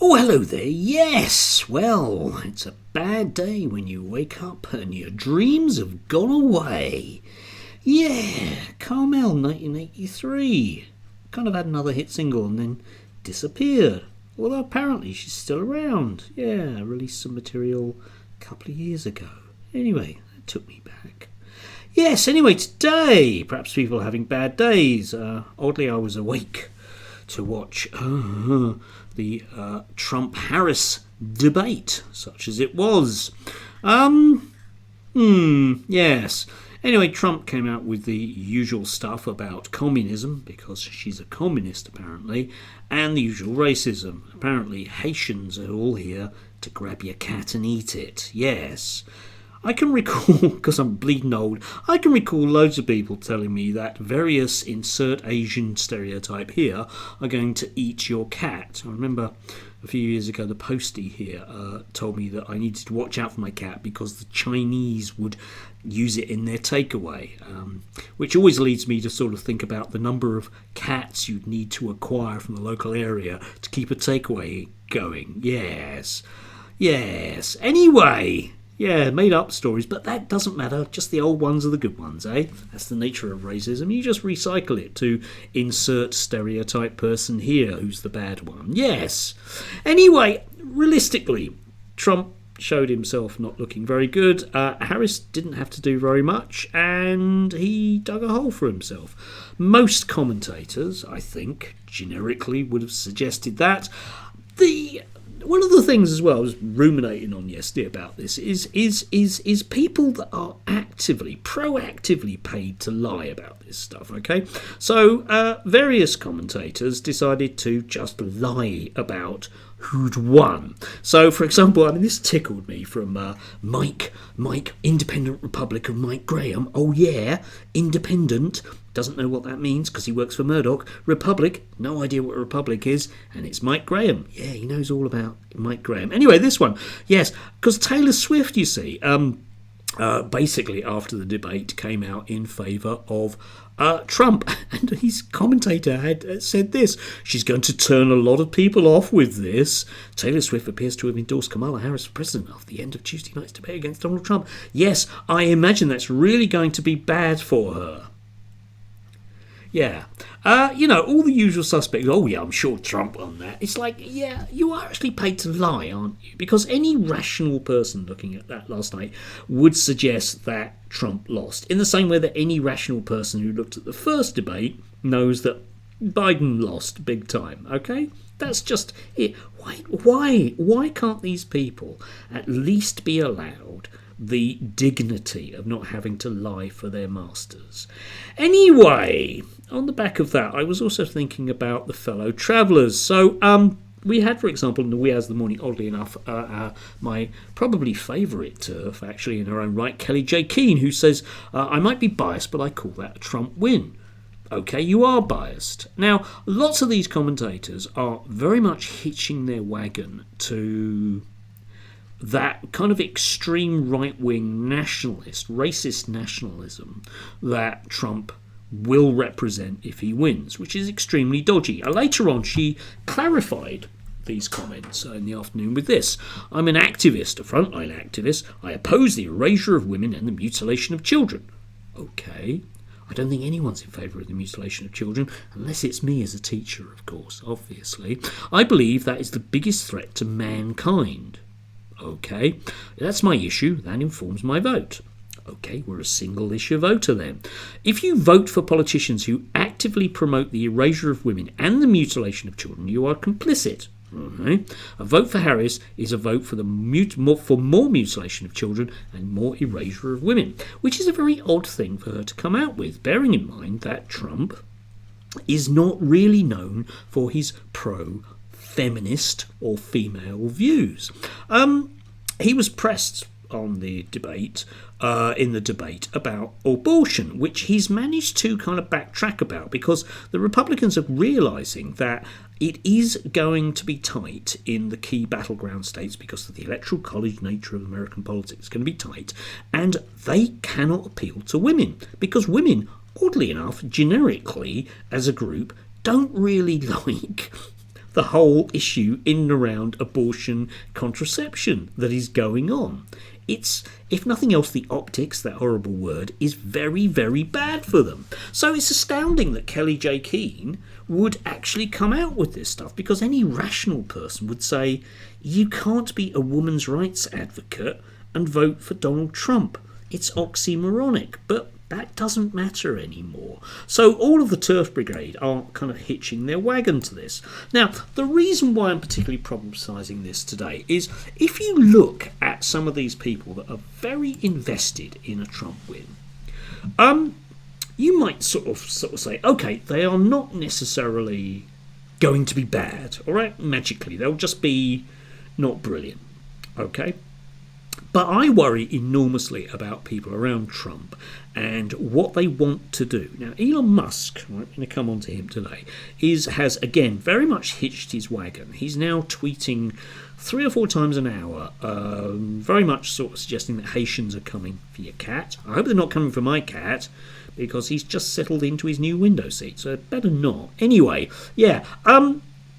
Oh, hello there. Yes, well, it's a bad day when you wake up and your dreams have gone away. Yeah, Carmel 1983. Kind of had another hit single and then disappeared. Although apparently she's still around. Yeah, released some material a couple of years ago. Anyway, that took me back. Yes, anyway, today, perhaps people are having bad days. Oddly, I was awake to watch the Trump-Harris debate, such as it was. Yes. Anyway, Trump came out with the usual stuff about communism, because she's a communist apparently, and the usual racism. Apparently Haitians are all here to grab your cat and eat it. Yes. I can recall, because I'm bleeding old, I can recall loads of people telling me that various insert Asian stereotype here are going to eat your cat. I remember a few years ago the postie here told me that I needed to watch out for my cat because the Chinese would use it in their takeaway, which always leads me to sort of think about the number of cats you'd need to acquire from the local area to keep a takeaway going. Yes. Anyway... yeah, made up stories, but that doesn't matter. Just the old ones are the good ones, eh? That's the nature of racism. You just recycle it to insert stereotype person here who's the bad one. Yes. Anyway, realistically, Trump showed himself not looking very good. Harris didn't have to do very much, and he dug a hole for himself. Most commentators, I think, generically would have suggested that. One of the things as well I was ruminating on yesterday about this is people that are proactively paid to lie about this stuff, okay? So various commentators decided to just lie about who'd won. So, for example, this tickled me from Mike, Independent Republican Mike Graham. Oh yeah, independent. Doesn't know what that means because he works for Murdoch. Republic, no idea what a republic is, and it's Mike Graham. Yeah, he knows all about Mike Graham. Anyway, this one, yes, because Taylor Swift, you see, basically after the debate came out in favour of Trump, and his commentator had said this: she's going to turn a lot of people off with this. Taylor Swift appears to have endorsed Kamala Harris for president after the end of Tuesday night's debate against Donald Trump. Yes, I imagine that's really going to be bad for her. Yeah. All the usual suspects. Oh, yeah, I'm sure Trump on that. It's like, yeah, you are actually paid to lie, aren't you? Because any rational person looking at that last night would suggest that Trump lost. In the same way that any rational person who looked at the first debate knows that Biden lost big time, okay? That's just it. Why can't these people at least be allowed the dignity of not having to lie for their masters? Anyway, on the back of that, I was also thinking about the fellow travellers. So we had, for example, in the wee hours of the morning, oddly enough, my probably favourite turf, actually, in her own right, Kelly J. Keane, who says, I might be biased, but I call that a Trump win. Okay, you are biased. Now, lots of these commentators are very much hitching their wagon to that kind of extreme right-wing nationalist, racist nationalism that Trump will represent if he wins, which is extremely dodgy. Later on, she clarified these comments in the afternoon with this: I'm an activist, a frontline activist. I oppose the erasure of women and the mutilation of children. Okay. I don't think anyone's in favour of the mutilation of children, unless it's me as a teacher, of course, obviously. I believe that is the biggest threat to mankind. Okay, that's my issue. That informs my vote. Okay, we're a single-issue voter then. If you vote for politicians who actively promote the erasure of women and the mutilation of children, you are complicit. Okay. A vote for Harris is a vote for more mutilation of children and more erasure of women, which is a very odd thing for her to come out with, bearing in mind that Trump is not really known for his pro-feminist or female views. He was pressed on the debate, in the debate about abortion, which he's managed to kind of backtrack about, because the Republicans are realising that it is going to be tight in the key battleground states because of the electoral college nature of American politics. It's going to be tight, and they cannot appeal to women, because women, oddly enough, generically, as a group, don't really like the whole issue in and around abortion contraception that is going on. It's, if nothing else, the optics, that horrible word, is very, very bad for them. So it's astounding that Kelly J. Keane would actually come out with this stuff, because any rational person would say you can't be a woman's rights advocate and vote for Donald Trump. It's oxymoronic, but that doesn't matter anymore. So all of the TERF Brigade are kind of hitching their wagon to this. Now, the reason why I'm particularly problematizing this today is if you look at some of these people that are very invested in a Trump win, you might sort of say, okay, they are not necessarily going to be bad, all right, magically. They'll just be not brilliant, okay? But I worry enormously about people around Trump and what they want to do. Now, Elon Musk, I'm going to come on to him today, has again very much hitched his wagon. He's now tweeting 3 or 4 times an hour, very much sort of suggesting that Haitians are coming for your cat. I hope they're not coming for my cat, because he's just settled into his new window seat, so better not. Anyway, yeah,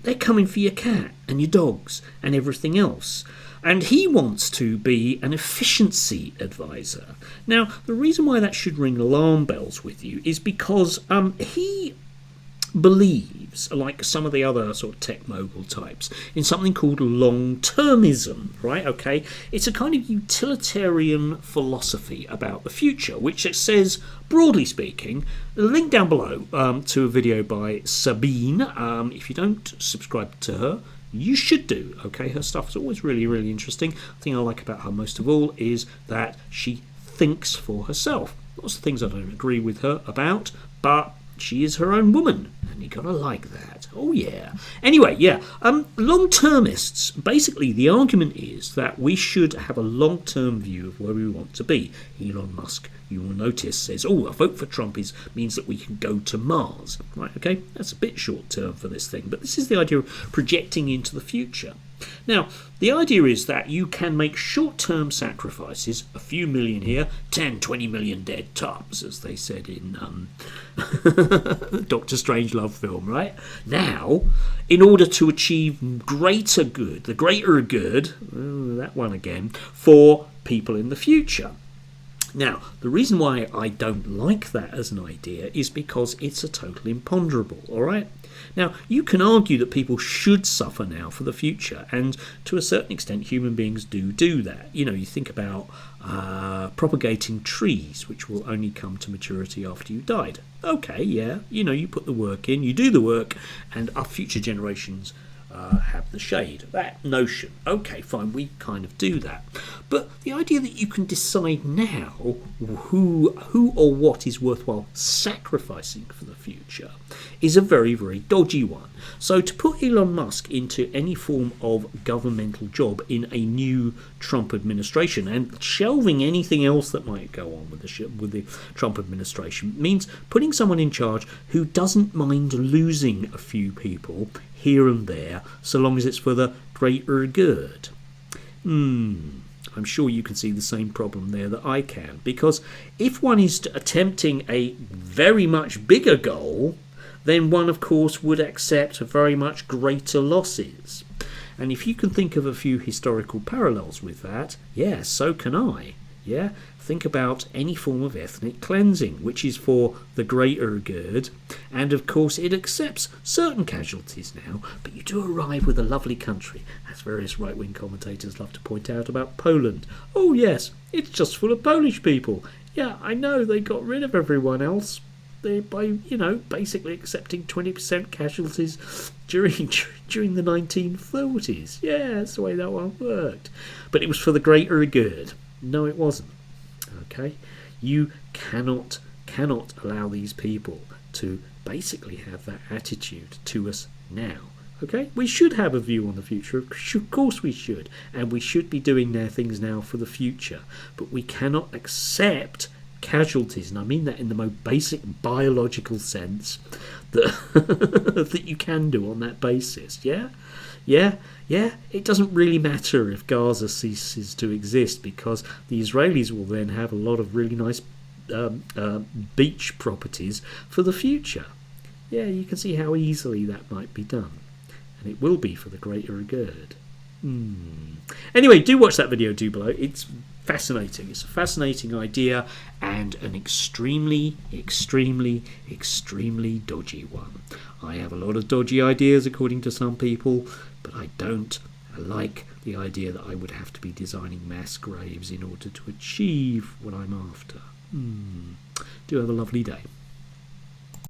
they're coming for your cat and your dogs and everything else. And he wants to be an efficiency advisor. Now, the reason why that should ring alarm bells with you is because he believes, like some of the other sort of tech mogul types, in something called long-termism, right? Okay, it's a kind of utilitarian philosophy about the future, which it says, broadly speaking, a link down below to a video by Sabine. If you don't subscribe to her, you should do, okay? Her stuff is always really, really interesting. The thing I like about her most of all is that she thinks for herself. Lots of things I don't agree with her about, but she is her own woman, and you gotta like that. Oh yeah. Anyway, yeah. Long-termists. Basically, the argument is that we should have a long-term view of where we want to be. Elon Musk, you will notice, says, "Oh, a vote for Trump means that we can go to Mars." Right? Okay, that's a bit short-term for this thing, but this is the idea of projecting into the future. Now, the idea is that you can make short-term sacrifices, a few million here, 10, 20 million dead tops, as they said in Doctor Strangelove film, right? Now, in order to achieve greater good, the greater good, that one again, for people in the future. Now, the reason why I don't like that as an idea is because it's a total imponderable, all right? Now, you can argue that people should suffer now for the future, and to a certain extent, human beings do that. You know, you think about propagating trees, which will only come to maturity after you've died. Okay, yeah, you know, you put the work in, you do the work, and our future generations have the shade. That notion, okay, fine, we kind of do that. But the idea that you can decide now who or what is worthwhile sacrificing for the future is a very, very dodgy one. So to put Elon Musk into any form of governmental job in a new Trump administration and shelving anything else that might go on with the Trump administration means putting someone in charge who doesn't mind losing a few people here and there, so long as it's for the greater good. I'm sure you can see the same problem there that I can, because if one is attempting a very much bigger goal, then one, of course, would accept very much greater losses. And if you can think of a few historical parallels with that, yeah, so can I. Yeah, think about any form of ethnic cleansing, which is for the greater good, and of course it accepts certain casualties now, but you do arrive with a lovely country, as various right-wing commentators love to point out about Poland. Oh yes, it's just full of Polish people. Yeah, I know, they got rid of everyone else by, you know, basically accepting 20% casualties during the 1940s. Yeah, that's the way that one worked. But it was for the greater good. No, it wasn't. Okay, you cannot allow these people to basically have that attitude to us now. Okay, we should have a view on the future. Of course we should, and we should be doing their things now for the future. But we cannot accept casualties, and I mean that in the most basic biological sense that that you can do on that basis. Yeah, it doesn't really matter if Gaza ceases to exist, because the Israelis will then have a lot of really nice beach properties for the future. Yeah, you can see how easily that might be done. and it will be for the greater good. Anyway, do watch that video below. It's fascinating. It's a fascinating idea and an extremely, extremely, extremely dodgy one. I have a lot of dodgy ideas according to some people, but I don't like the idea that I would have to be designing mass graves in order to achieve what I'm after. Do have a lovely day.